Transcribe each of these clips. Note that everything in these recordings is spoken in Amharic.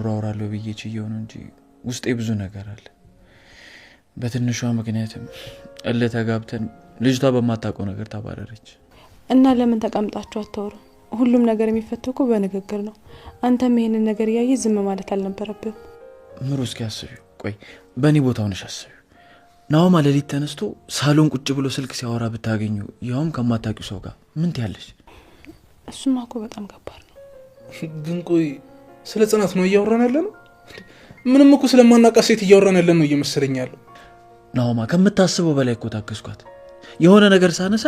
ራውራለው ብዬችየው ነው እንጂ ውስጤ ብዙ ነገር አለ። በትንሿ ምክንያትም ተጋብተን ልጅቷ በማታውቀው ነገር ተባረረች። እና ለምን ተቀምጣችሁ አትወሩ? ሁሉም ነገር የሚፈተው እኮ በንግግር ነው። አንተም ይሄንን ነገር ያየ ዝም ማለት አልነበረብም። ምሩ እስኪ አስቢው። ቆይ በእኔ ቦታ ሆነሽ አስቢው። ናውማ ሌሊት ተነስቶ ሳሎን ቁጭ ብሎ ስልክ ሲያወራ ብታገኙ ያውም ከማታውቂው ሰው ጋር ምን ትያለሽ? እሱማ እኮ በጣም ከባድ ነው። ግን ቆይ ስለ ጽናት ነው እያወራን ያለነው? ምንም እኮ ስለማናውቃት ሴት እያወራን ያለነው እየመሰለኝ ያለው። ናውማ ከምታስበው በላይ እኮ ታከስኳት። የሆነ ነገር ሳነሳ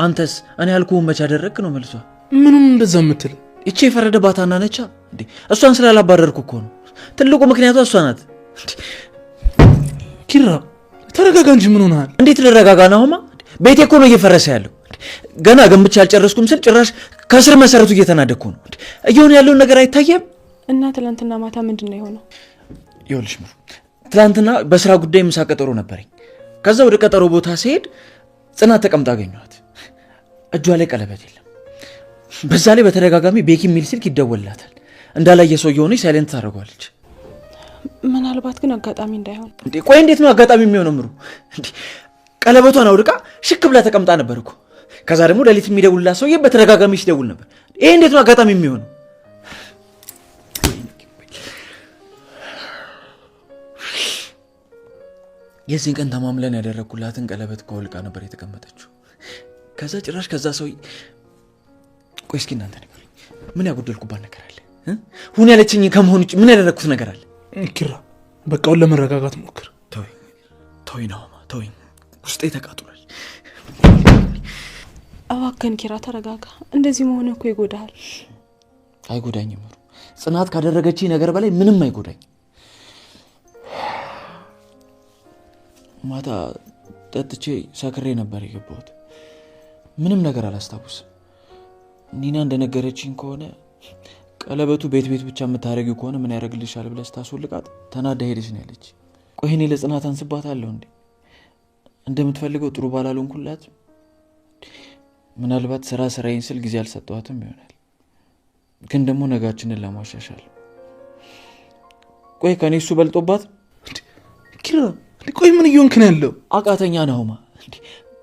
አንተስ እኔ ያልኩህን መቼ አደረግክ ነው መልሷ። ምንም እንደዛ የምትል እቺ የፈረደባታና ነቻ እንዴ? እሷን ስላላባረርኩ እኮ ነው። ትልቁ ምክንያቱ እሷ ናት። ኪራ ተረጋጋ እንጂ ምን ሆነሃል? እንዴት ልረጋጋ? ናውማ ቤቴ እኮ ነው እየፈረሰ ያለው። ገና ገንብቻ አልጨረስኩም ስል ጭራሽ ከስር መሰረቱ እየተናደኩ ነው። እየሆነ ያለውን ነገር አይታየም? እና ትላንትና ማታ ምንድነው የሆነው? ይኸውልሽ ምሩ፣ ትላንትና በስራ ጉዳይ ምሳ ቀጠሮ ነበረኝ። ከዛ ወደ ቀጠሮ ቦታ ሲሄድ ጽናት ተቀምጣ አገኘኋት። እጇ ላይ ቀለበት የለም። በዛ ላይ በተደጋጋሚ ቤኪ የሚል ስልክ ይደወልላታል። እንዳላየ ሰው የሆነች ሳይለንት ታደርገዋለች። ምናልባት ግን አጋጣሚ እንዳይሆን። እንዴ ቆይ እንዴት ነው አጋጣሚ የሚሆነው? ምሩ እንዴ ቀለበቷን አውልቃ ሽክ ብላ ተቀምጣ ነበር እኮ። ከዛ ደግሞ ሌሊት የሚደውልላት ሰውዬ በተደጋጋሚ ሲደውል ነበር። ይሄ እንዴት ነው አጋጣሚ የሚሆነው? የዚህ ቀን ተማምለን ያደረኩላትን ቀለበት ከወልቃ ነበር የተቀመጠችው። ከዛ ጭራሽ ከዛ ሰው ቆይ እስኪ እናንተ ንገሩኝ፣ ምን ያጎደልኩባት ነገር አለ? ሁን ያለችኝ ከመሆን ውጭ ምን ያደረኩት ነገር አለ? ኪራ በቃውን ለመረጋጋት ሞክር። ተወኝ ናውማ ተወኝ፣ ውስጤ ተቃጥሏል። እባክህን ኪራ ተረጋጋ። እንደዚህ መሆን እኮ ይጎዳሃል። አይጎዳኝም ምሩ፣ ጽናት ካደረገችኝ ነገር በላይ ምንም አይጎዳኝ። ማታ ጠጥቼ ሰክሬ ነበር የገባሁት። ምንም ነገር አላስታውስም። ኒና እንደነገረችኝ ከሆነ ቀለበቱ ቤት ብቻ የምታረጊው ከሆነ ምን ያደርግልሻል ብለህ ስታስወልቃት ተናዳ ሄደች ነው ያለች። ቆይ እኔ ለጽናት አንስባታለሁ እንዴ? እንደምትፈልገው ጥሩ ባላልሆንኩላት? ምናልባት ስራዬን ስል ጊዜ አልሰጠኋትም ይሆናል። ግን ደግሞ ነጋችንን ለማሻሻል ቆይ ከኔ እሱ በልጦባት ኪራ ቆይ ምን እየሆንክ ነው ያለው? አቃተኛ ናውማ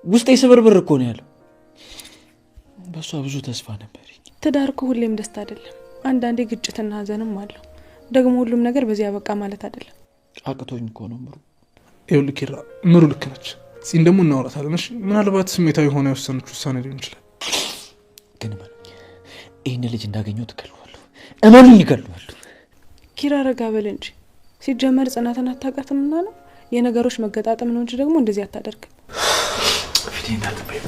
ውስጤ ስብርብር እኮ ነው ያለው። በሷ ብዙ ተስፋ ነበረኝ። ትዳር እኮ ሁሌም ደስታ አይደለም። አንዳንዴ ግጭትና ሀዘንም አለው። ደግሞ ሁሉም ነገር በዚያ በቃ ማለት አይደለም። አቅቶኝ እኮ ነው ምሩ። ይኸውልህ ኪራ ምሩ ልክ ነች። እዚህ ደግሞ እናወራታለን እሺ? ምናልባት ስሜታዊ ሆነ የወሰነች ውሳኔ ሊሆን ይችላል። ግን ይህን ልጅ እንዳገኘው ትገለዋለሁ። እመኑኝ ይገለዋለሁ። ኪራ ረጋ በል እንጂ። ሲጀመር ጽናትን አታውቃትምና ነው የነገሮች መገጣጠም ነው እንጂ ደግሞ እንደዚህ አታደርግም። ፊቴ እንዳትባይ